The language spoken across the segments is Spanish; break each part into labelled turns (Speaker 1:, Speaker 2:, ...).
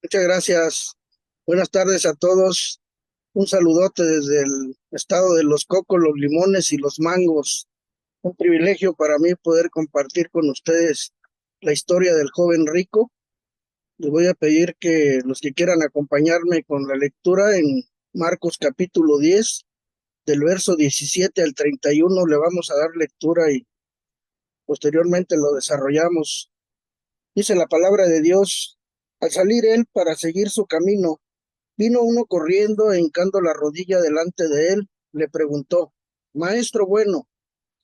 Speaker 1: Muchas gracias. Buenas tardes a todos. Un saludote desde el estado de los cocos, los limones y los mangos. Un privilegio para mí poder compartir con ustedes la historia del joven rico. Les voy a pedir que los que quieran acompañarme con la lectura en Marcos capítulo 10, del verso 17 al 31, le vamos a dar lectura y posteriormente lo desarrollamos. Dice la palabra de Dios: al salir él para seguir su camino, vino uno corriendo e hincando la rodilla delante de él, le preguntó: Maestro bueno,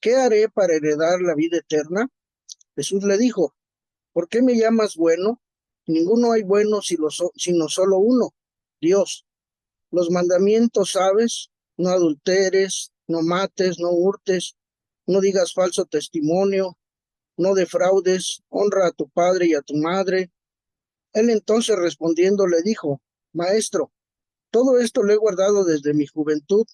Speaker 1: ¿qué haré para heredar la vida eterna? Jesús le dijo: ¿por qué me llamas bueno? Ninguno hay bueno sino solo uno, Dios. Los mandamientos sabes: no adulteres, no mates, no hurtes, no digas falso testimonio, no defraudes, honra a tu padre y a tu madre. Él entonces respondiendo le dijo: Maestro, todo esto lo he guardado desde mi juventud.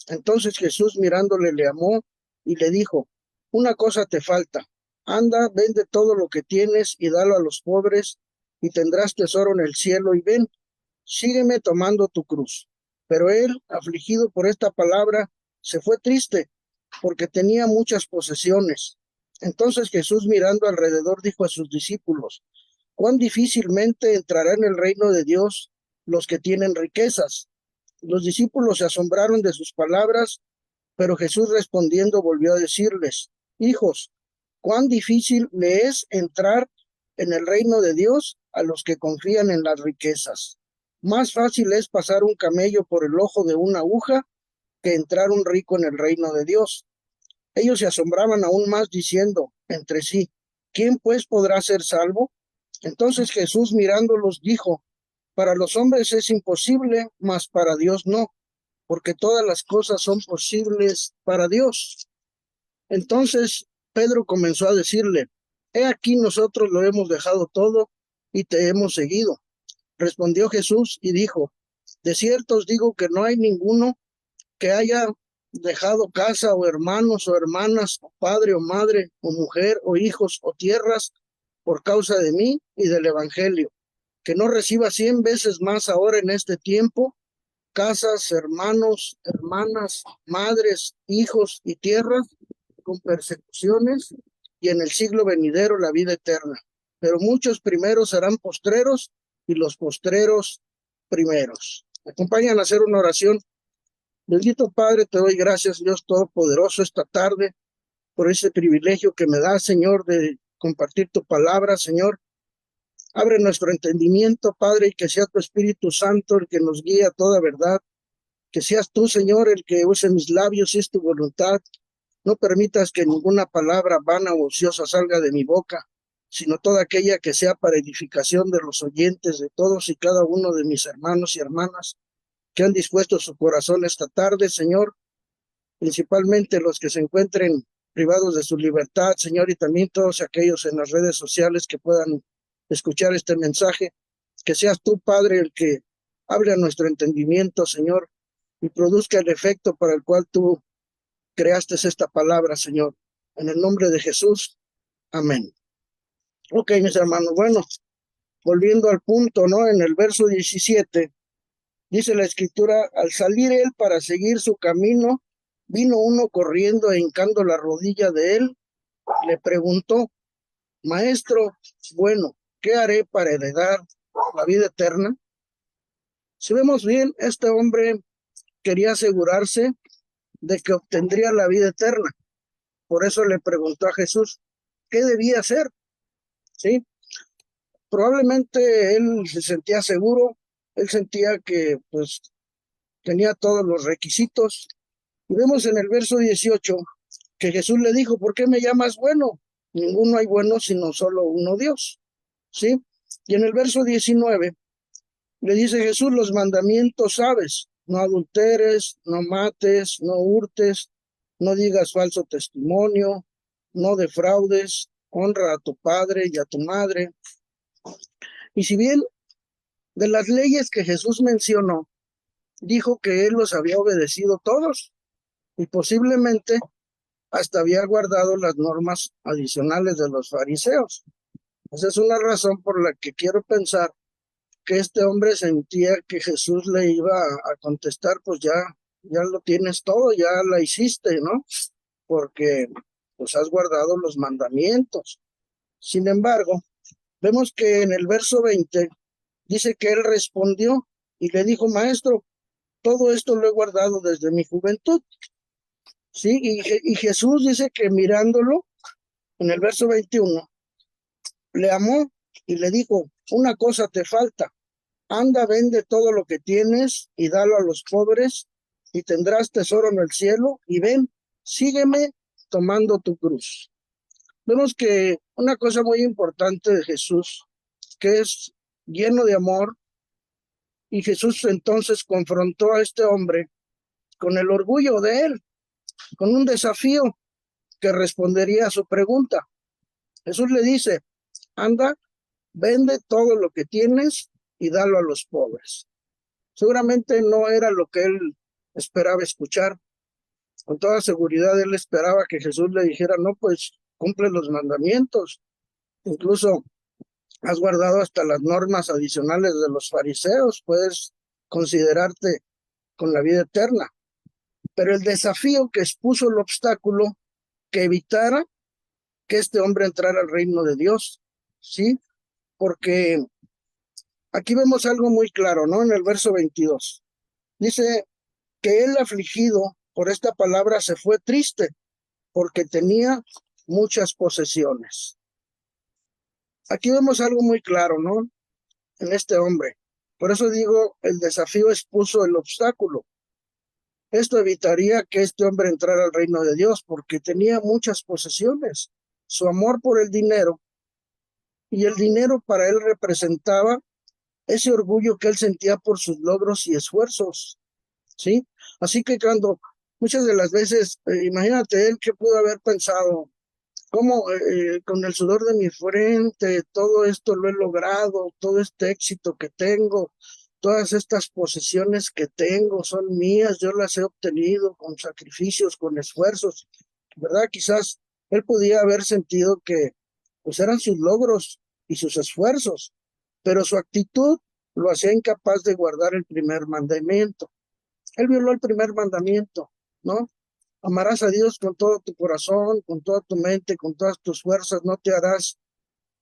Speaker 1: Entonces Jesús mirándole le amó y le dijo: una cosa te falta. Anda, vende todo lo que tienes y dalo a los pobres, y tendrás tesoro en el cielo, y ven, sígueme tomando tu cruz. Pero él, afligido por esta palabra, se fue triste, porque tenía muchas posesiones. Entonces Jesús mirando alrededor dijo a sus discípulos: cuán difícilmente entrará en el reino de Dios los que tienen riquezas. Los discípulos se asombraron de sus palabras, pero Jesús respondiendo volvió a decirles: hijos, cuán difícil le es entrar en el reino de Dios a los que confían en las riquezas. Más fácil es pasar un camello por el ojo de una aguja que entrar un rico en el reino de Dios. Ellos se asombraban aún más diciendo entre sí: ¿quién pues podrá ser salvo? Entonces Jesús mirándolos dijo: para los hombres es imposible, mas para Dios no, porque todas las cosas son posibles para Dios. Entonces Pedro comenzó a decirle: he aquí nosotros lo hemos dejado todo y te hemos seguido. Respondió Jesús y dijo: de cierto os digo que no hay ninguno que haya dejado casa o hermanos o hermanas, o padre o madre, o mujer o hijos o tierras por causa de mí y del Evangelio, que no reciba 100 veces más ahora en este tiempo casas, hermanos, hermanas, madres, hijos y tierras, con persecuciones, y en el siglo venidero la vida eterna. Pero muchos primeros serán postreros, y los postreros primeros. Me acompañan a hacer una oración. Bendito Padre, te doy gracias, Dios Todopoderoso, esta tarde, por ese privilegio que me da, Señor, de compartir tu palabra, Señor. Abre nuestro entendimiento, Padre, y que sea tu Espíritu Santo el que nos guíe a toda verdad. Que seas tú, Señor, el que use mis labios, si es tu voluntad. No permitas que ninguna palabra vana o ociosa salga de mi boca, sino toda aquella que sea para edificación de los oyentes, de todos y cada uno de mis hermanos y hermanas que han dispuesto su corazón esta tarde, Señor, principalmente los que se encuentren privados de su libertad, Señor, y también todos aquellos en las redes sociales que puedan escuchar este mensaje. Que seas tú, Padre, el que hable a nuestro entendimiento, Señor, y produzca el efecto para el cual tú creaste esta palabra, Señor. En el nombre de Jesús, amén. Ok, mis hermanos, bueno, volviendo al punto, ¿no? En el verso 17, dice la escritura: al salir él para seguir su camino, vino uno corriendo e hincando la rodilla de él, le preguntó: Maestro, bueno, ¿qué haré para heredar la vida eterna? Si vemos bien, este hombre quería asegurarse de que obtendría la vida eterna. Por eso le preguntó a Jesús qué debía hacer, ¿sí? Probablemente él se sentía seguro, él sentía que pues tenía todos los requisitos. Y vemos en el verso 18 que Jesús le dijo: ¿por qué me llamas bueno? Ninguno hay bueno sino solo uno, Dios, ¿sí? Y en el verso 19 le dice Jesús: los mandamientos sabes: no adulteres, no mates, no hurtes, no digas falso testimonio, no defraudes, honra a tu padre y a tu madre. Y si bien de las leyes que Jesús mencionó, dijo que él los había obedecido todos y posiblemente hasta había guardado las normas adicionales de los fariseos. Esa es una razón por la que quiero pensar que este hombre sentía que Jesús le iba a contestar, pues ya lo tienes todo, ya la hiciste, ¿no? Porque pues has guardado los mandamientos. Sin embargo, vemos que en el verso 20 dice que él respondió y le dijo, maestro, todo esto lo he guardado desde mi juventud. Sí, y Jesús dice que mirándolo, en el verso 21, le amó y le dijo, una cosa te falta, anda, vende todo lo que tienes y dalo a los pobres y tendrás tesoro en el cielo y ven, sígueme tomando tu cruz. Vemos que una cosa muy importante de Jesús, que es lleno de amor, y Jesús entonces confrontó a este hombre con el orgullo de él, con un desafío que respondería a su pregunta. Jesús le dice, anda, vende todo lo que tienes y dalo a los pobres. Seguramente no era lo que él esperaba escuchar. Con toda seguridad él esperaba que Jesús le dijera, no, pues cumple los mandamientos. Incluso has guardado hasta las normas adicionales de los fariseos, puedes considerarte con la vida eterna. Pero el desafío que expuso el obstáculo que evitara que este hombre entrara al reino de Dios, ¿sí? Porque aquí vemos algo muy claro, ¿no? En el verso 22. Dice que él afligido por esta palabra se fue triste porque tenía muchas posesiones. Aquí vemos algo muy claro, ¿no? En este hombre. Por eso digo, el desafío expuso el obstáculo. Esto evitaría que este hombre entrara al reino de Dios porque tenía muchas posesiones. Su amor por el dinero y el dinero para él representaba ese orgullo que él sentía por sus logros y esfuerzos, ¿sí? Así que cuando muchas de las veces, imagínate él que pudo haber pensado, cómo con el sudor de mi frente, todo esto lo he logrado, todo este éxito que tengo, todas estas posesiones que tengo son mías, yo las he obtenido con sacrificios, con esfuerzos, ¿verdad? Quizás él podía haber sentido que pues eran sus logros y sus esfuerzos, pero su actitud lo hacía incapaz de guardar el primer mandamiento. Él violó el primer mandamiento, ¿no? Amarás a Dios con todo tu corazón, con toda tu mente, con todas tus fuerzas, no te harás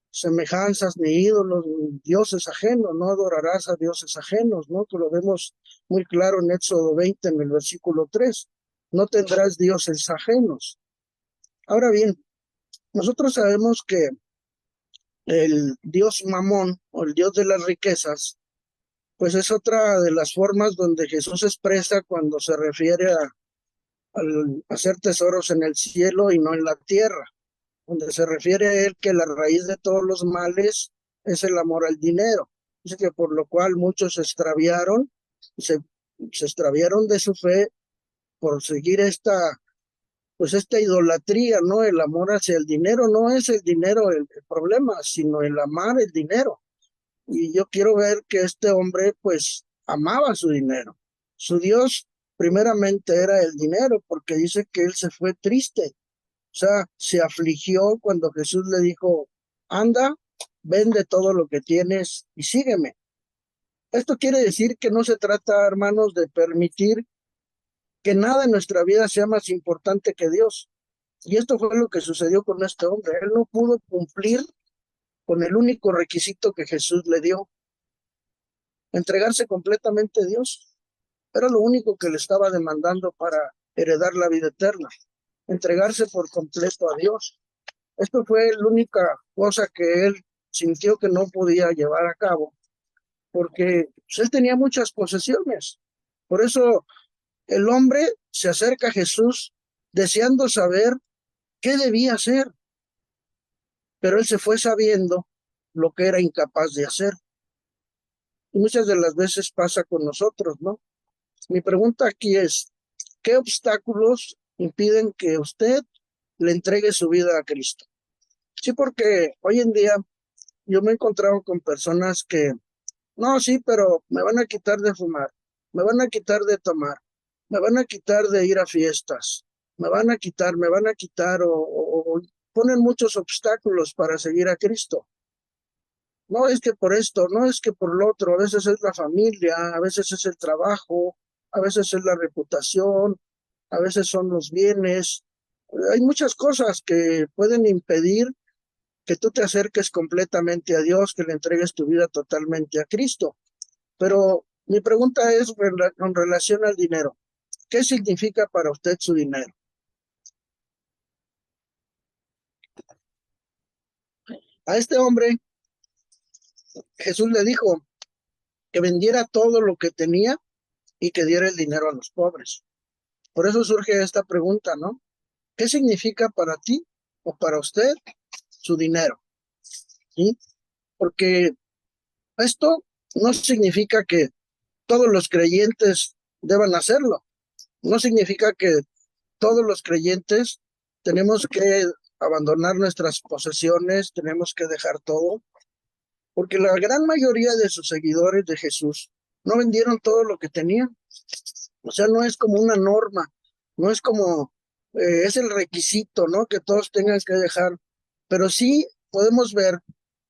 Speaker 1: semejanzas ni ídolos, ni dioses ajenos, no adorarás a dioses ajenos, ¿no? Que lo vemos muy claro en Éxodo 20, en el versículo 3. No tendrás dioses ajenos. Ahora bien, nosotros sabemos que el dios Mamón, o el dios de las riquezas, pues es otra de las formas donde Jesús expresa cuando se refiere al hacer tesoros en el cielo y no en la tierra, donde se refiere a él que la raíz de todos los males es el amor al dinero. Dice que por lo cual muchos se extraviaron, se, se extraviaron de su fe por seguir esta idolatría, ¿no? El amor hacia el dinero, no es el dinero el problema, sino el amar el dinero. Y yo quiero ver que este hombre, pues, amaba su dinero. Su Dios primeramente era el dinero, porque dice que él se fue triste. O sea, se afligió cuando Jesús le dijo, anda, vende todo lo que tienes y sígueme. Esto quiere decir que no se trata, hermanos, de permitir que nada en nuestra vida sea más importante que Dios. Y esto fue lo que sucedió con este hombre. Él no pudo cumplir con el único requisito que Jesús le dio, entregarse completamente a Dios. Era lo único que le estaba demandando para heredar la vida eterna, entregarse por completo a Dios. Esto fue la única cosa que él sintió que no podía llevar a cabo, porque pues, él tenía muchas posesiones. Por eso el hombre se acerca a Jesús deseando saber qué debía hacer, pero él se fue sabiendo lo que era incapaz de hacer. Y muchas de las veces pasa con nosotros, ¿no? Mi pregunta aquí es, ¿qué obstáculos impiden que usted le entregue su vida a Cristo? Sí, porque hoy en día yo me he encontrado con personas que, no, sí, pero me van a quitar de fumar, me van a quitar de tomar, me van a quitar de ir a fiestas, me van a quitar o ponen muchos obstáculos para seguir a Cristo. No es que por esto, no es que por lo otro, a veces es la familia, a veces es el trabajo, a veces es la reputación, a veces son los bienes. Hay muchas cosas que pueden impedir que tú te acerques completamente a Dios, que le entregues tu vida totalmente a Cristo. Pero mi pregunta es con relación al dinero. ¿Qué significa para usted su dinero? A este hombre Jesús le dijo que vendiera todo lo que tenía y que diera el dinero a los pobres. Por eso surge esta pregunta, ¿no? ¿Qué significa para ti o para usted su dinero? ¿Sí? Porque esto no significa que todos los creyentes deban hacerlo. No significa que todos los creyentes tenemos que abandonar nuestras posesiones, tenemos que dejar todo, porque la gran mayoría de sus seguidores de Jesús no vendieron todo lo que tenían. O sea, no es como una norma, no es como, es el requisito, ¿no? Que todos tengan que dejar, pero sí podemos ver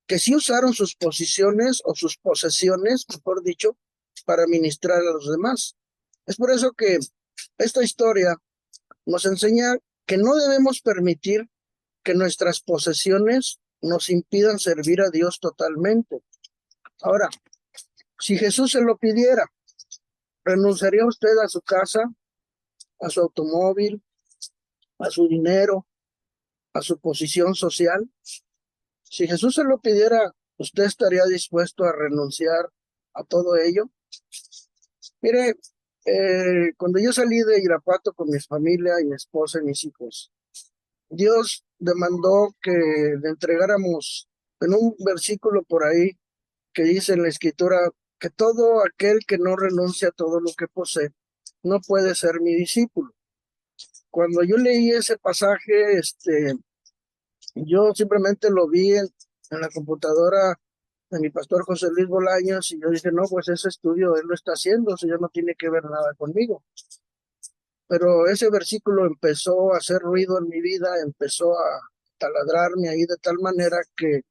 Speaker 1: que sí usaron sus posiciones o sus posesiones, mejor dicho, para ministrar a los demás. Es por eso que esta historia nos enseña que no debemos permitir que nuestras posesiones nos impidan servir a Dios totalmente. Ahora, si Jesús se lo pidiera, ¿renunciaría usted a su casa, a su automóvil, a su dinero, a su posición social? Si Jesús se lo pidiera, ¿usted estaría dispuesto a renunciar a todo ello? Mire, cuando yo salí de Irapuato con mi familia y mi esposa y mis hijos, Dios demandó que le entregáramos en un versículo por ahí que dice en la escritura que todo aquel que no renuncia a todo lo que posee no puede ser mi discípulo. Cuando yo leí ese pasaje, yo simplemente lo vi en la computadora de mi pastor José Luis Bolaños y yo dije, no, pues ese estudio él lo está haciendo, o sea, ya no tiene que ver nada conmigo. Pero ese versículo empezó a hacer ruido en mi vida, empezó a taladrarme ahí de tal manera que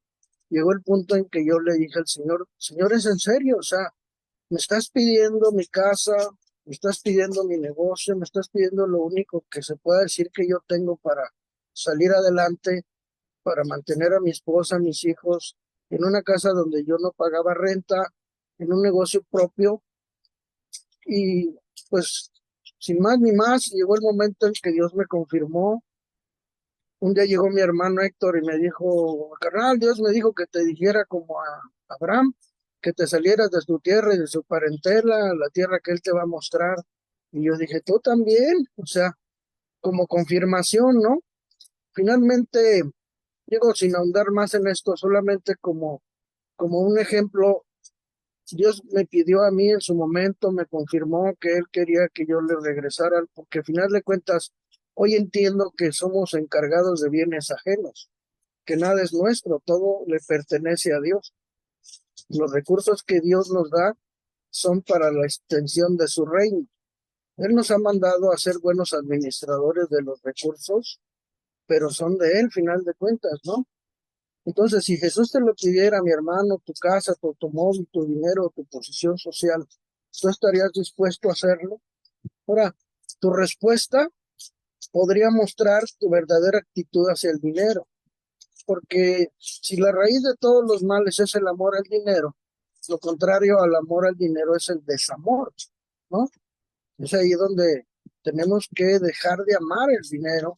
Speaker 1: llegó el punto en que yo le dije al Señor, Señor, ¿es en serio? O sea, me estás pidiendo mi casa, me estás pidiendo mi negocio, me estás pidiendo lo único que se pueda decir que yo tengo para salir adelante, para mantener a mi esposa, a mis hijos, en una casa donde yo no pagaba renta, en un negocio propio. Y pues, sin más ni más, llegó el momento en que Dios me confirmó. Un día llegó mi hermano Héctor y me dijo, carnal, Dios me dijo que te dijera como a Abraham, que te salieras de tu tierra y de su parentela, la tierra que él te va a mostrar. Y yo dije, tú también, o sea, como confirmación, ¿no? Finalmente, digo, sin ahondar más en esto, solamente como un ejemplo, Dios me pidió a mí en su momento, me confirmó que Él quería que yo le regresara, porque al final de cuentas, hoy entiendo que somos encargados de bienes ajenos, que nada es nuestro, todo le pertenece a Dios. Los recursos que Dios nos da son para la extensión de su reino. Él nos ha mandado a ser buenos administradores de los recursos, pero son de Él, final de cuentas, ¿no? Entonces, si Jesús te lo pidiera, mi hermano, tu casa, tu automóvil, tu dinero, tu posición social, ¿tú estarías dispuesto a hacerlo? Ahora, tu respuesta podría mostrar tu verdadera actitud hacia el dinero, porque si la raíz de todos los males es el amor al dinero, lo contrario al amor al dinero es el desamor, ¿no? Es ahí donde tenemos que dejar de amar el dinero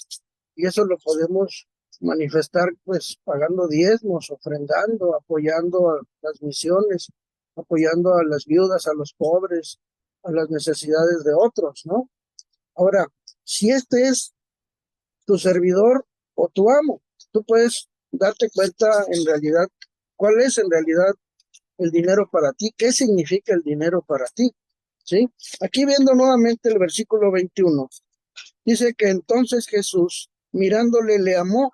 Speaker 1: y eso lo podemos manifestar pues pagando diezmos, ofrendando, apoyando a las misiones, apoyando a las viudas, a los pobres, a las necesidades de otros, ¿no? Ahora, si este es tu servidor o tu amo, tú puedes darte cuenta en realidad cuál es en realidad el dinero para ti, qué significa el dinero para ti, ¿sí? Aquí viendo nuevamente el versículo 21, dice que entonces Jesús, mirándole, le amó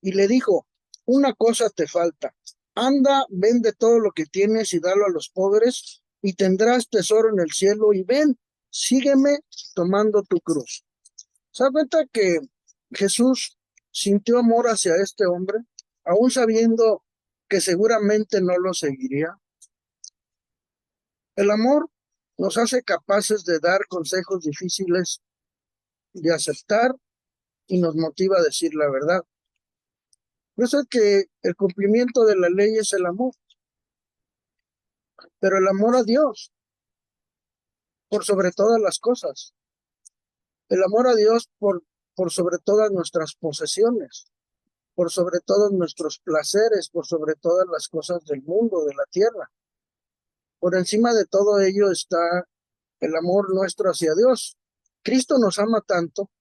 Speaker 1: y le dijo, una cosa te falta, anda, vende todo lo que tienes y dalo a los pobres y tendrás tesoro en el cielo y ven, sígueme tomando tu cruz. ¿Se da cuenta que Jesús sintió amor hacia este hombre, aún sabiendo que seguramente no lo seguiría. El amor nos hace capaces de dar consejos difíciles de aceptar y nos motiva a decir la verdad. Por eso es que el cumplimiento de la ley es el amor, pero el amor a Dios por sobre todas las cosas, el amor a Dios por sobre todas nuestras posesiones, por sobre todos nuestros placeres, por sobre todas las cosas del mundo, de la tierra. Por encima de todo ello está el amor nuestro hacia Dios. Cristo nos ama tanto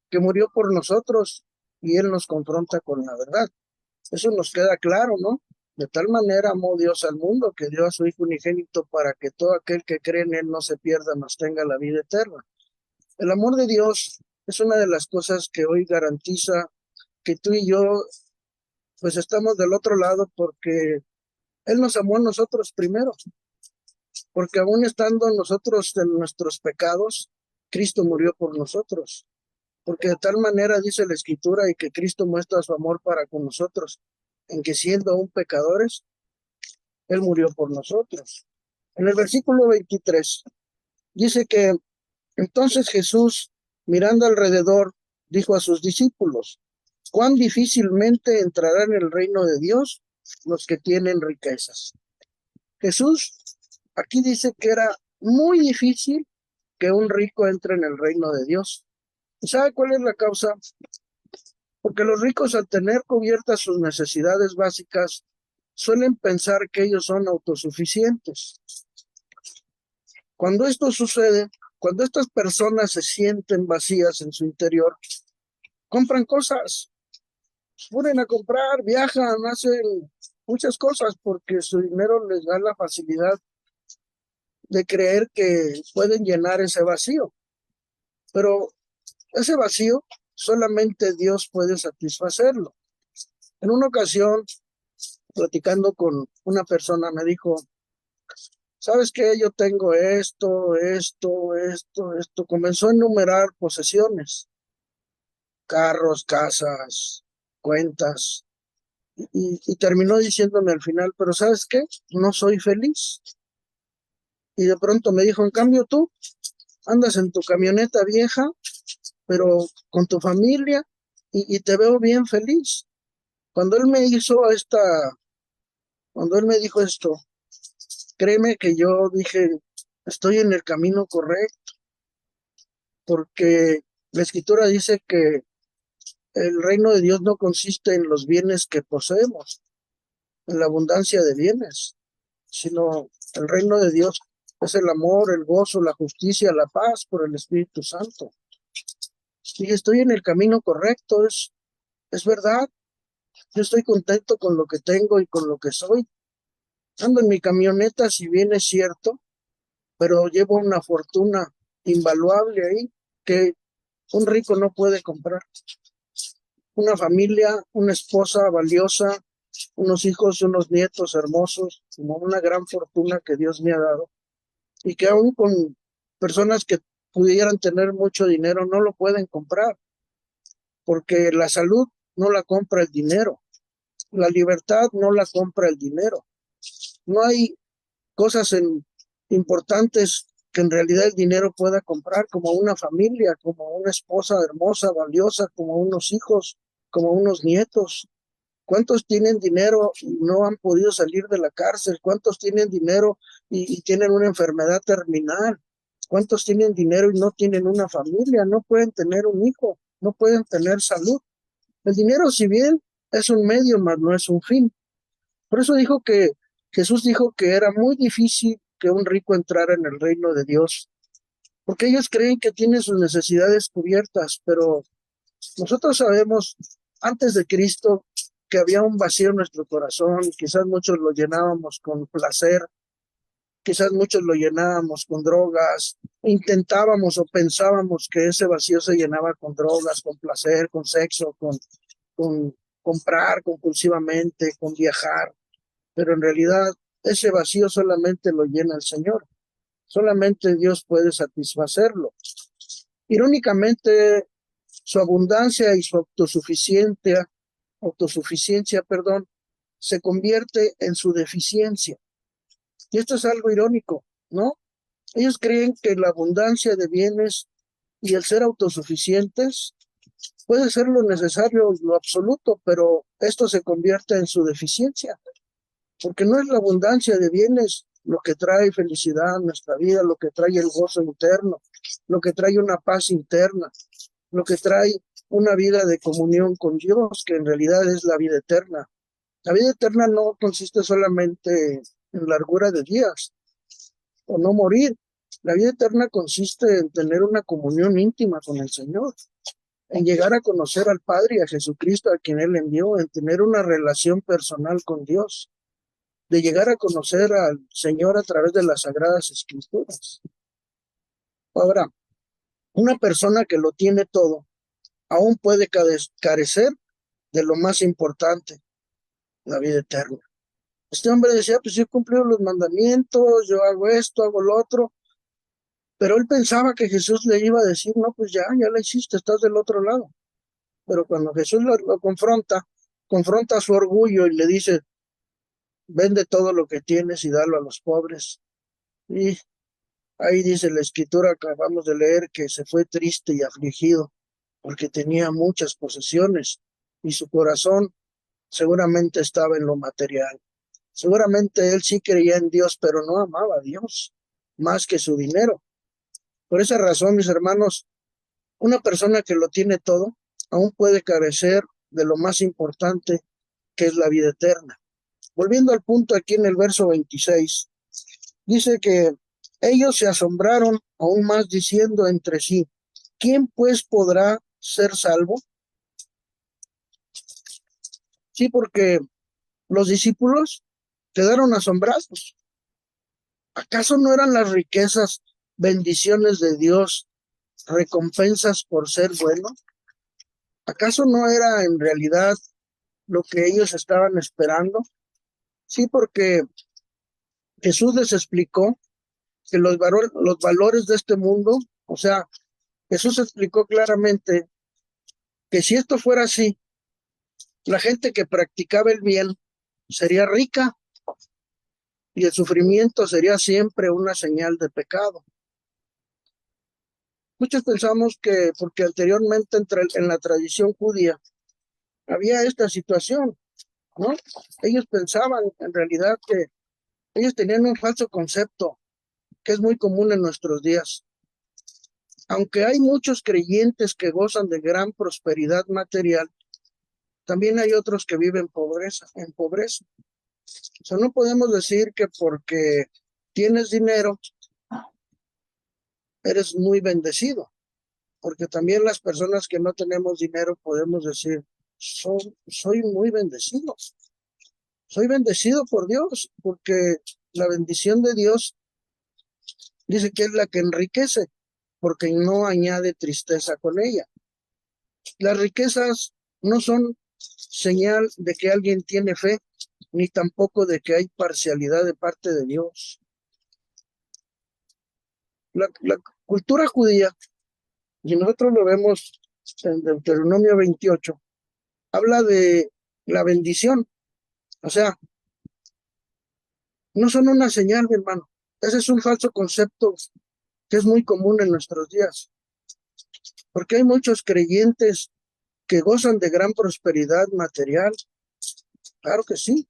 Speaker 1: que murió por nosotros y Él nos confronta con la verdad. Eso nos queda claro, ¿no? De tal manera amó Dios al mundo que dio a su Hijo unigénito para que todo aquel que cree en Él no se pierda, mas tenga la vida eterna. El amor de Dios es una de las cosas que hoy garantiza que tú y yo pues estamos del otro lado porque Él nos amó a nosotros primero, porque aún estando nosotros en nuestros pecados, Cristo murió por nosotros. Porque de tal manera dice la Escritura y que Cristo muestra su amor para con nosotros, en que siendo aún pecadores, Él murió por nosotros. En el versículo 23 dice que entonces Jesús, mirando alrededor, dijo a sus discípulos, cuán difícilmente entrarán en el reino de Dios los que tienen riquezas. Jesús aquí dice que era muy difícil que un rico entre en el reino de Dios. ¿Y sabe cuál es la causa? Porque los ricos, al tener cubiertas sus necesidades básicas, suelen pensar que ellos son autosuficientes. Cuando esto sucede, cuando estas personas se sienten vacías en su interior, compran cosas, se ponen a comprar, viajan, hacen muchas cosas porque su dinero les da la facilidad de creer que pueden llenar ese vacío. Pero ese vacío solamente Dios puede satisfacerlo. En una ocasión, platicando con una persona, me dijo, ¿sabes qué? Yo tengo esto. Comenzó a enumerar posesiones, carros, casas, cuentas, y terminó diciéndome al final, pero ¿sabes qué? No soy feliz. Y de pronto me dijo, en cambio tú andas en tu camioneta vieja, pero con tu familia, y te veo bien feliz. Cuando él me hizo cuando él me dijo esto, créeme que yo dije, estoy en el camino correcto, porque la Escritura dice que el reino de Dios no consiste en los bienes que poseemos, en la abundancia de bienes, sino el reino de Dios es el amor, el gozo, la justicia, la paz por el Espíritu Santo. Y estoy en el camino correcto, es verdad. Yo estoy contento con lo que tengo y con lo que soy. Ando en mi camioneta, si bien es cierto, pero llevo una fortuna invaluable ahí que un rico no puede comprar. Una familia, una esposa valiosa, unos hijos y unos nietos hermosos, como una gran fortuna que Dios me ha dado. Y que aún con personas que pudieran tener mucho dinero no lo pueden comprar, porque la salud no la compra el dinero, la libertad no la compra el dinero. No hay cosas importantes que en realidad el dinero pueda comprar, como una familia, como una esposa hermosa, valiosa, como unos hijos, como unos nietos. ¿Cuántos tienen dinero y no han podido salir de la cárcel? ¿Cuántos tienen dinero y tienen una enfermedad terminal? ¿Cuántos tienen dinero y no tienen una familia? No pueden tener un hijo, no pueden tener salud. El dinero, si bien es un medio, mas no es un fin. Por eso Jesús dijo que era muy difícil que un rico entrara en el reino de Dios, porque ellos creen que tienen sus necesidades cubiertas, pero nosotros sabemos antes de Cristo que había un vacío en nuestro corazón, quizás muchos lo llenábamos con placer, quizás muchos lo llenábamos con drogas, intentábamos o pensábamos que ese vacío se llenaba con drogas, con placer, con sexo, con comprar compulsivamente, con viajar, pero en realidad ese vacío solamente lo llena el Señor, solamente Dios puede satisfacerlo. Irónicamente, su abundancia y su autosuficiencia, se convierte en su deficiencia. Y esto es algo irónico, ¿no? Ellos creen que la abundancia de bienes y el ser autosuficientes puede ser lo necesario, lo absoluto, pero esto se convierte en su deficiencia, porque no es la abundancia de bienes lo que trae felicidad a nuestra vida, lo que trae el gozo interno, lo que trae una paz interna, lo que trae una vida de comunión con Dios, que en realidad es la vida eterna. La vida eterna no consiste solamente en largura de días o no morir. La vida eterna consiste en tener una comunión íntima con el Señor, en llegar a conocer al Padre y a Jesucristo a quien Él envió, en tener una relación personal con Dios, de llegar a conocer al Señor a través de las Sagradas Escrituras. Ahora, una persona que lo tiene todo, aún puede carecer de lo más importante, la vida eterna. Este hombre decía, pues yo he cumplido los mandamientos, yo hago esto, hago lo otro, pero él pensaba que Jesús le iba a decir, no, pues ya la hiciste, estás del otro lado. Pero cuando Jesús lo confronta su orgullo y le dice, vende todo lo que tienes y dalo a los pobres. Y ahí dice la escritura, acabamos de leer, que se fue triste y afligido porque tenía muchas posesiones y su corazón seguramente estaba en lo material. Seguramente él sí creía en Dios, pero no amaba a Dios más que su dinero. Por esa razón, mis hermanos, una persona que lo tiene todo aún puede carecer de lo más importante, que es la vida eterna. Volviendo al punto aquí en el verso 26, dice que ellos se asombraron aún más diciendo entre sí, ¿quién pues podrá ser salvo? Sí, porque los discípulos quedaron asombrados. ¿Acaso no eran las riquezas bendiciones de Dios, recompensas por ser buenos? ¿Acaso no era en realidad lo que ellos estaban esperando? Sí, porque Jesús les explicó que los valores de este mundo, o sea, Jesús explicó claramente que si esto fuera así, la gente que practicaba el bien sería rica y el sufrimiento sería siempre una señal de pecado. Muchos pensamos que porque anteriormente en la tradición judía había esta situación, ¿no? Ellos pensaban en realidad que ellos tenían un falso concepto que es muy común en nuestros días. Aunque hay muchos creyentes que gozan de gran prosperidad material, también hay otros que viven en pobreza. O sea, no podemos decir que porque tienes dinero eres muy bendecido, porque también las personas que no tenemos dinero podemos decir, soy muy bendecido. Soy bendecido por Dios, porque la bendición de Dios dice que es la que enriquece, porque no añade tristeza con ella. Las riquezas no son señal de que alguien tiene fe, ni tampoco de que hay parcialidad de parte de Dios. La cultura judía, y nosotros lo vemos en Deuteronomio 28, habla de la bendición. O sea, no son una señal, mi hermano. Ese es un falso concepto que es muy común en nuestros días, porque hay muchos creyentes que gozan de gran prosperidad material. Claro que sí,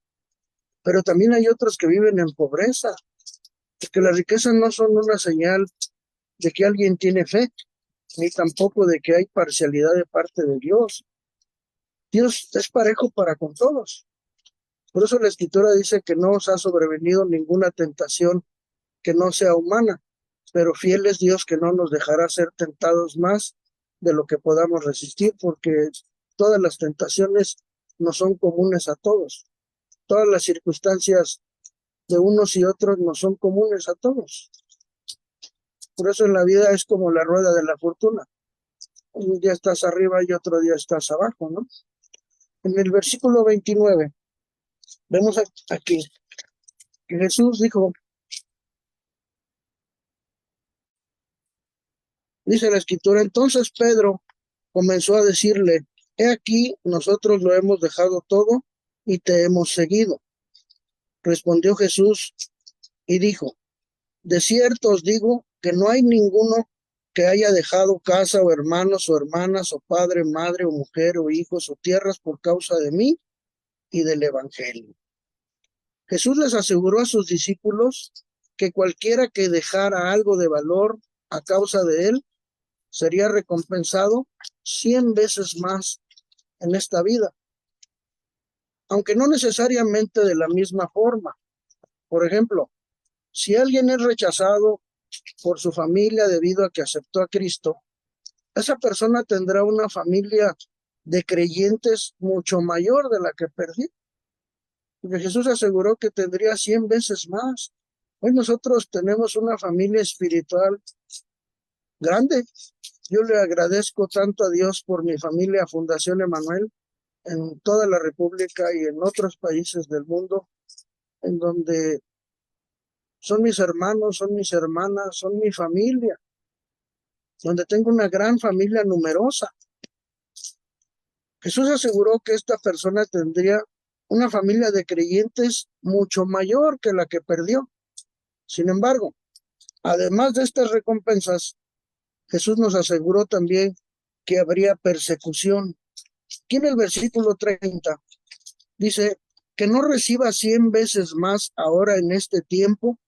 Speaker 1: pero también hay otros que viven en pobreza, porque las riquezas no son una señal de que alguien tiene fe, ni tampoco de que hay parcialidad de parte de Dios. Dios es parejo para con todos. Por eso la Escritura dice que no os ha sobrevenido ninguna tentación que no sea humana, pero fiel es Dios que no nos dejará ser tentados más de lo que podamos resistir, porque todas las tentaciones no son comunes a todos. Todas las circunstancias de unos y otros no son comunes a todos. Por eso en la vida es como la rueda de la fortuna. Un día estás arriba y otro día estás abajo, ¿no? En el versículo 29, vemos aquí que Jesús dijo, dice la Escritura, entonces Pedro comenzó a decirle, he aquí, nosotros lo hemos dejado todo y te hemos seguido. Respondió Jesús y dijo: de cierto os digo que no hay ninguno que haya dejado casa o hermanos o hermanas o padre, madre o mujer o hijos o tierras por causa de mí y del evangelio. Jesús les aseguró a sus discípulos que cualquiera que dejara algo de valor a causa de él sería recompensado 100 veces más en esta vida, aunque no necesariamente de la misma forma. Por ejemplo, si alguien es rechazado por su familia debido a que aceptó a Cristo, esa persona tendrá una familia de creyentes mucho mayor de la que perdió. Porque Jesús aseguró que tendría 100 veces más. Hoy nosotros tenemos una familia espiritual grande. Yo le agradezco tanto a Dios por mi familia Fundación Emanuel en toda la República y en otros países del mundo, en donde son mis hermanos, son mis hermanas, son mi familia, donde tengo una gran familia numerosa. Jesús aseguró que esta persona tendría una familia de creyentes mucho mayor que la que perdió. Sin embargo, además de estas recompensas, Jesús nos aseguró también que habría persecución. Aquí en el versículo 30 dice que no reciba 100 veces más ahora en este tiempo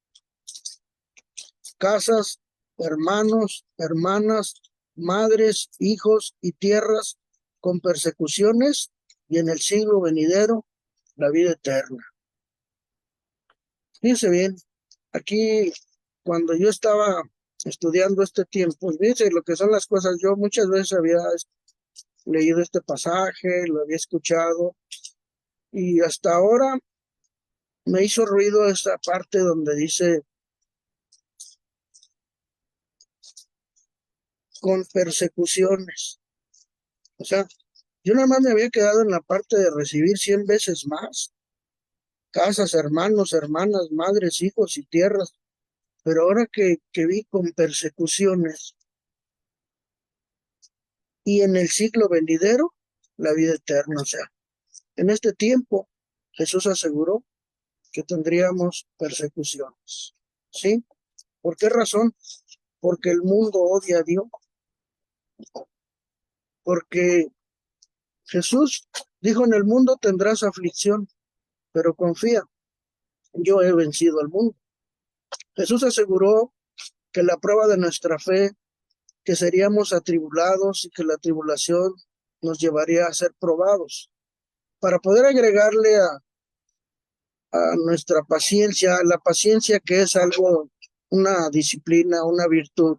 Speaker 1: casas, hermanos, hermanas, madres, hijos y tierras con persecuciones, y en el siglo venidero la vida eterna. Fíjense bien, aquí cuando yo estaba estudiando este tiempo, fíjense lo que son las cosas. Yo muchas veces había leído este pasaje, lo había escuchado, y hasta ahora me hizo ruido esa parte donde dice con persecuciones. O sea, yo nada más me había quedado en la parte de recibir 100 veces más. Casas, hermanos, hermanas, madres, hijos y tierras. Pero ahora que vi con persecuciones y en el siglo venidero, la vida eterna. O sea, en este tiempo Jesús aseguró que tendríamos persecuciones. ¿Sí? ¿Por qué razón? Porque el mundo odia a Dios. Porque Jesús dijo: en el mundo tendrás aflicción, pero confía, yo he vencido al mundo. Jesús aseguró que la prueba de nuestra fe, que seríamos atribulados y que la tribulación nos llevaría a ser probados. Para poder agregarle a nuestra paciencia, la paciencia, que es algo, una disciplina, una virtud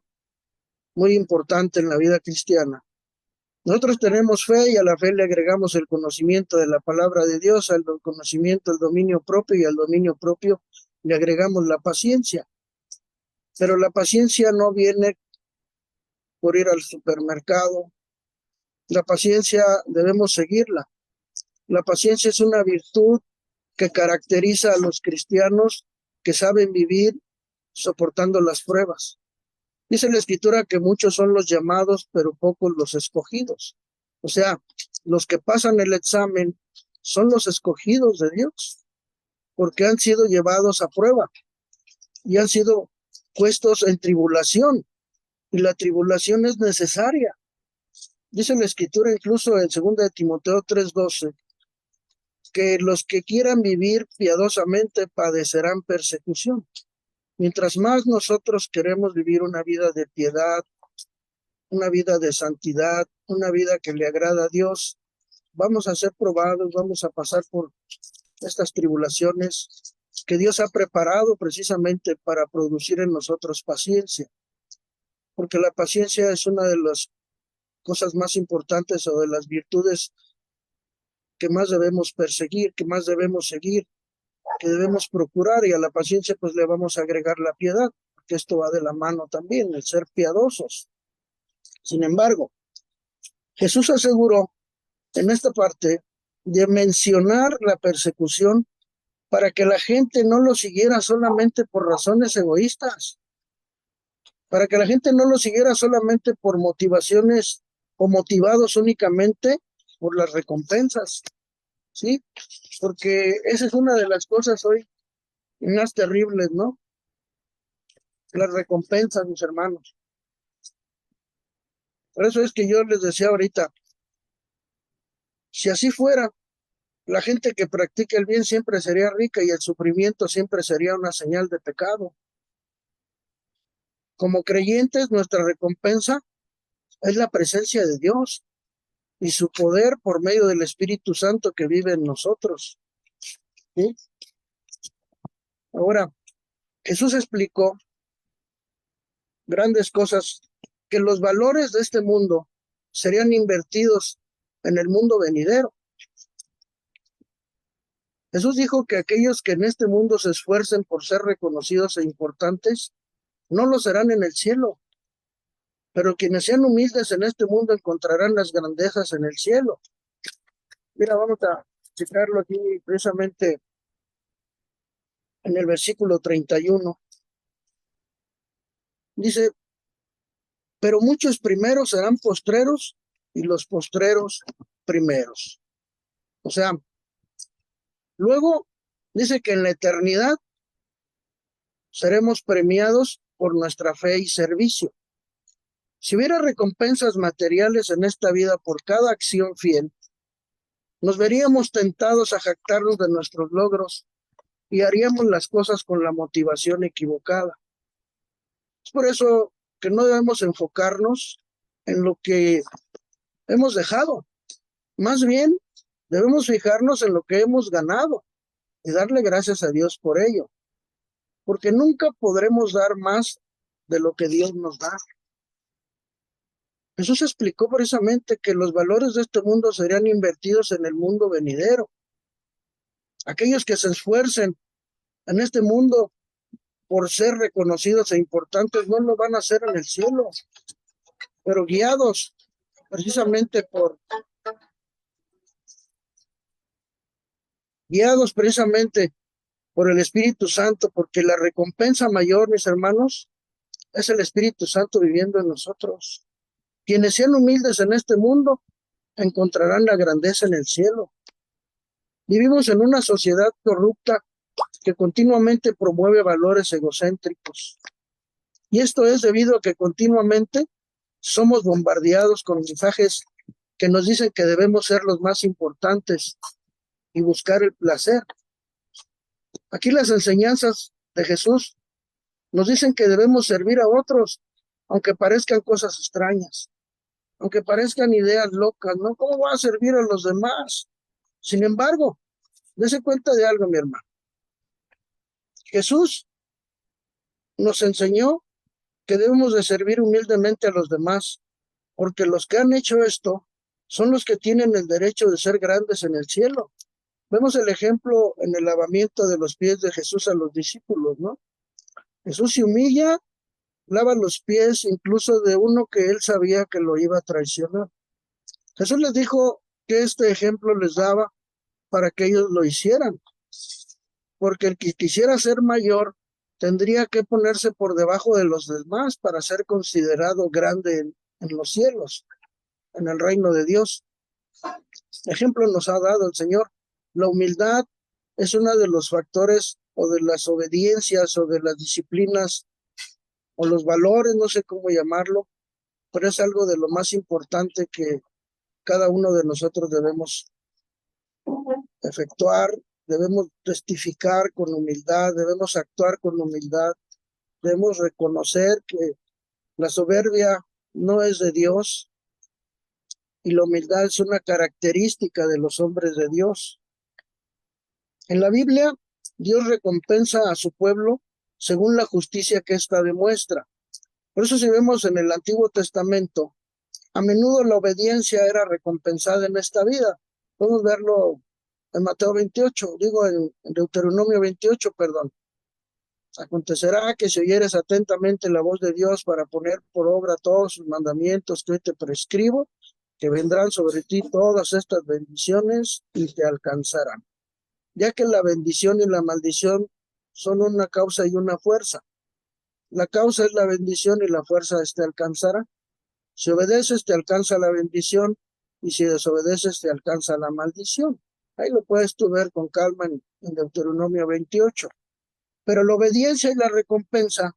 Speaker 1: muy importante en la vida cristiana. Nosotros tenemos fe y a la fe le agregamos el conocimiento de la palabra de Dios, al conocimiento el dominio propio, y al dominio propio le agregamos la paciencia. Pero la paciencia no viene por ir al supermercado. La paciencia debemos seguirla. La paciencia es una virtud que caracteriza a los cristianos que saben vivir soportando las pruebas. Dice la Escritura que muchos son los llamados, pero pocos los escogidos. O sea, los que pasan el examen son los escogidos de Dios, porque han sido llevados a prueba y han sido puestos en tribulación, y la tribulación es necesaria. Dice la Escritura incluso en 2 de Timoteo 3:12, que los que quieran vivir piadosamente padecerán persecución. Mientras más nosotros queremos vivir una vida de piedad, una vida de santidad, una vida que le agrada a Dios, vamos a ser probados, vamos a pasar por estas tribulaciones que Dios ha preparado precisamente para producir en nosotros paciencia. Porque la paciencia es una de las cosas más importantes, o de las virtudes que más debemos perseguir, que más debemos seguir, que debemos procurar, y a la paciencia pues le vamos a agregar la piedad, porque esto va de la mano también, el ser piadosos. Sin embargo, Jesús aseguró en esta parte de mencionar la persecución para que la gente no lo siguiera solamente por razones egoístas, para que la gente no lo siguiera solamente por motivaciones o motivados únicamente por las recompensas, ¿sí? Porque esa es una de las cosas hoy más terribles, ¿no? Las recompensas, mis hermanos. Por eso es que yo les decía ahorita, si así fuera, la gente que practica el bien siempre sería rica y el sufrimiento siempre sería una señal de pecado. Como creyentes, nuestra recompensa es la presencia de Dios y su poder por medio del Espíritu Santo que vive en nosotros, ¿sí? Ahora, Jesús explicó grandes cosas, que los valores de este mundo serían invertidos en el mundo venidero. Jesús dijo que aquellos que en este mundo se esfuercen por ser reconocidos e importantes, no lo serán en el cielo, pero quienes sean humildes en este mundo encontrarán las grandezas en el cielo. Mira, vamos a citarlo aquí precisamente en el versículo 31. Dice, pero muchos primeros serán postreros y los postreros primeros. O sea, luego dice que en la eternidad seremos premiados por nuestra fe y servicio. Si hubiera recompensas materiales en esta vida por cada acción fiel, nos veríamos tentados a jactarnos de nuestros logros y haríamos las cosas con la motivación equivocada. Es por eso que no debemos enfocarnos en lo que hemos dejado. Más bien, debemos fijarnos en lo que hemos ganado y darle gracias a Dios por ello, porque nunca podremos dar más de lo que Dios nos da. Jesús explicó precisamente que los valores de este mundo serían invertidos en el mundo venidero. Aquellos que se esfuercen en este mundo por ser reconocidos e importantes no lo van a hacer en el cielo, pero precisamente por guiados precisamente por el Espíritu Santo, porque la recompensa mayor, mis hermanos, es el Espíritu Santo viviendo en nosotros. Quienes sean humildes en este mundo encontrarán la grandeza en el cielo. Vivimos en una sociedad corrupta que continuamente promueve valores egocéntricos. Y esto es debido a que continuamente somos bombardeados con mensajes que nos dicen que debemos ser los más importantes y buscar el placer. Aquí las enseñanzas de Jesús nos dicen que debemos servir a otros, aunque parezcan cosas extrañas, aunque parezcan ideas locas, ¿no? ¿Cómo voy a servir a los demás? Sin embargo, dése cuenta de algo, mi hermano. Jesús nos enseñó que debemos de servir humildemente a los demás, porque los que han hecho esto son los que tienen el derecho de ser grandes en el cielo. Vemos el ejemplo en el lavamiento de los pies de Jesús a los discípulos, ¿no? Jesús se humilla, lava los pies incluso de uno que él sabía que lo iba a traicionar. Jesús les dijo que este ejemplo les daba para que ellos lo hicieran, porque el que quisiera ser mayor tendría que ponerse por debajo de los demás para ser considerado grande en los cielos, en el reino de Dios. Ejemplo nos ha dado el Señor. La humildad es uno de los factores o de las obediencias o de las disciplinas o los valores, no sé cómo llamarlo, pero es algo de lo más importante que cada uno de nosotros debemos efectuar, debemos testificar con humildad, debemos actuar con humildad, debemos reconocer que la soberbia no es de Dios y la humildad es una característica de los hombres de Dios. En la Biblia, Dios recompensa a su pueblo según la justicia que ésta demuestra. Por eso si vemos en el Antiguo Testamento, a menudo la obediencia era recompensada en esta vida. Podemos verlo en Mateo 28, en Deuteronomio 28, perdón. Acontecerá que si oyeres atentamente la voz de Dios para poner por obra todos sus mandamientos que hoy te prescribo, que vendrán sobre ti todas estas bendiciones y te alcanzarán. Ya que la bendición y la maldición son una causa y una fuerza. La causa es la bendición y la fuerza te alcanzará. Si obedeces te alcanza la bendición y si desobedeces te alcanza la maldición. Ahí lo puedes tú ver con calma en Deuteronomio 28. Pero la obediencia y la recompensa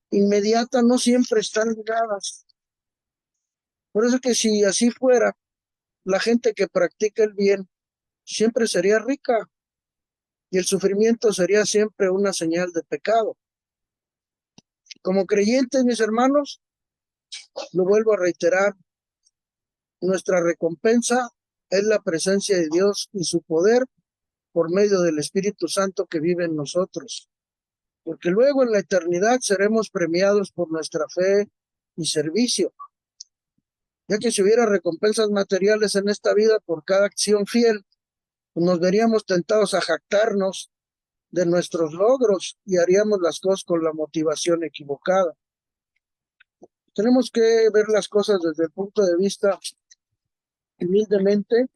Speaker 1: inmediata no siempre están ligadas. Por eso que si así fuera, la gente que practica el bien siempre sería rica y el sufrimiento sería siempre una señal de pecado. Como creyentes, mis hermanos, lo vuelvo a reiterar, nuestra recompensa es la presencia de Dios y su poder por medio del Espíritu Santo que vive en nosotros. Porque luego en la eternidad seremos premiados por nuestra fe y servicio. Ya que si hubiera recompensas materiales en esta vida por cada acción fiel, pues nos veríamos tentados a jactarnos de nuestros logros y haríamos las cosas con la motivación equivocada. Tenemos que ver las cosas desde el punto de vista humildemente,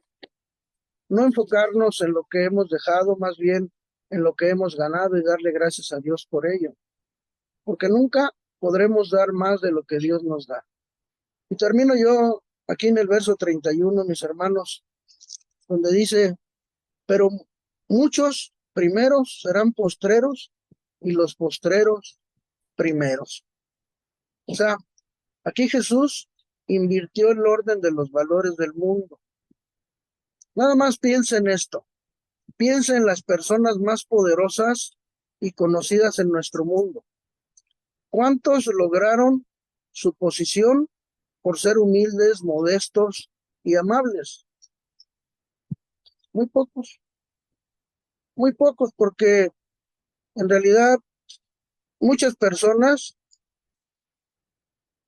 Speaker 1: no enfocarnos en lo que hemos dejado, más bien en lo que hemos ganado y darle gracias a Dios por ello, porque nunca podremos dar más de lo que Dios nos da. Y termino yo aquí en el verso 31, mis hermanos, donde dice, pero muchos primeros serán postreros y los postreros primeros. O sea, aquí Jesús invirtió el orden de los valores del mundo. Nada más piensa en esto. Piensa en las personas más poderosas y conocidas en nuestro mundo. ¿Cuántos lograron su posición por ser humildes, modestos y amables? Muy pocos. Muy pocos, porque en realidad muchas personas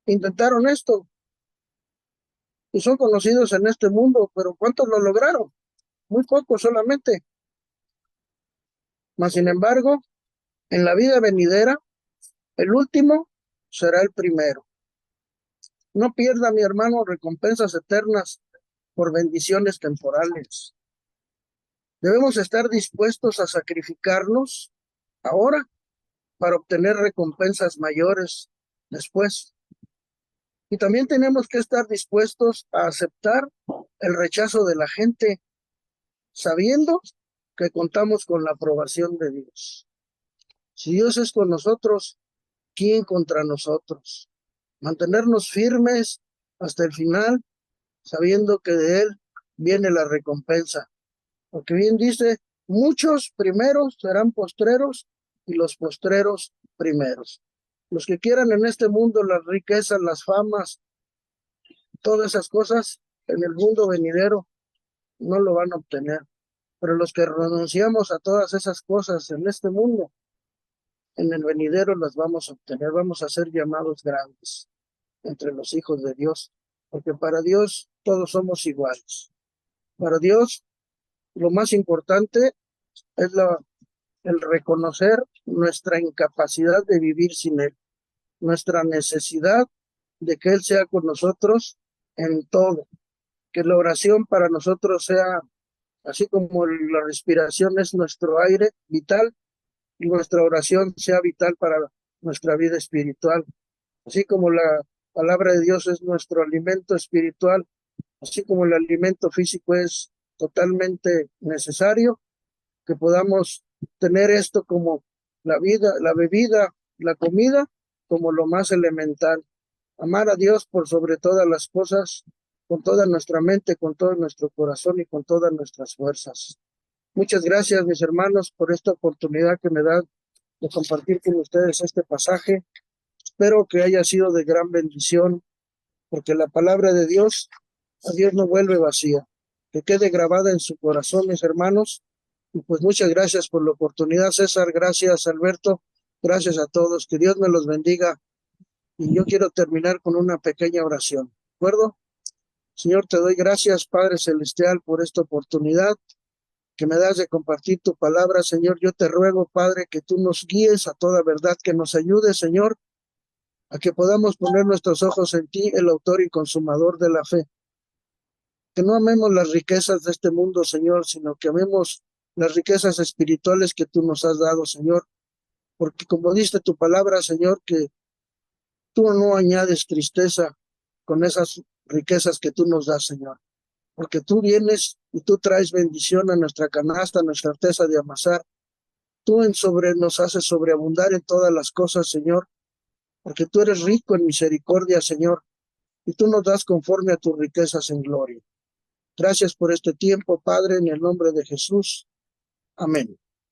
Speaker 1: intentaron esto y son conocidos en este mundo, pero ¿cuántos lo lograron? Muy pocos solamente. Mas, sin embargo, en la vida venidera, el último será el primero. No pierda, mi hermano, recompensas eternas por bendiciones temporales. Debemos estar dispuestos a sacrificarnos ahora para obtener recompensas mayores después. Y también tenemos que estar dispuestos a aceptar el rechazo de la gente, sabiendo que contamos con la aprobación de Dios. Si Dios es con nosotros, ¿quién contra nosotros? Mantenernos firmes hasta el final, sabiendo que de Él viene la recompensa. Porque bien dice, muchos primeros serán postreros y los postreros primeros. Los que quieran en este mundo las riquezas, las famas, todas esas cosas, en el mundo venidero no lo van a obtener. Pero los que renunciamos a todas esas cosas en este mundo, en el venidero las vamos a obtener, vamos a ser llamados grandes entre los hijos de Dios, porque para Dios todos somos iguales. Para Dios lo más importante es el reconocer nuestra incapacidad de vivir sin Él, nuestra necesidad de que Él sea con nosotros en todo, que la oración para nosotros sea, así como la respiración es nuestro aire vital, y nuestra oración sea vital para nuestra vida espiritual, así como la palabra de Dios es nuestro alimento espiritual, así como el alimento físico es totalmente necesario, que podamos tener esto como la vida, la bebida, la comida, como lo más elemental. Amar a Dios por sobre todas las cosas, con toda nuestra mente, con todo nuestro corazón y con todas nuestras fuerzas. Muchas gracias, mis hermanos, por esta oportunidad que me dan de compartir con ustedes este pasaje. Espero que haya sido de gran bendición, porque la palabra de Dios, a Dios no vuelve vacía. Que quede grabada en su corazón, mis hermanos. Y pues muchas gracias por la oportunidad, César. Gracias, Alberto. Gracias a todos. Que Dios me los bendiga. Y yo quiero terminar con una pequeña oración. ¿De acuerdo? Señor, te doy gracias, Padre Celestial, por esta oportunidad que me das de compartir tu palabra, Señor. Yo te ruego, Padre, que tú nos guíes a toda verdad, que nos ayudes, Señor, a que podamos poner nuestros ojos en ti, el autor y consumador de la fe. Que no amemos las riquezas de este mundo, Señor, sino que amemos las riquezas espirituales que tú nos has dado, Señor. Porque como dice tu palabra, Señor, que tú no añades tristeza con esas riquezas que tú nos das, Señor. porque tú vienes y tú traes bendición a nuestra canasta, a nuestra arteza de amasar. Tú nos haces sobreabundar en todas las cosas, Señor, porque tú eres rico en misericordia, Señor, y tú nos das conforme a tus riquezas en gloria. Gracias por este tiempo, Padre, en el nombre de Jesús. Amén.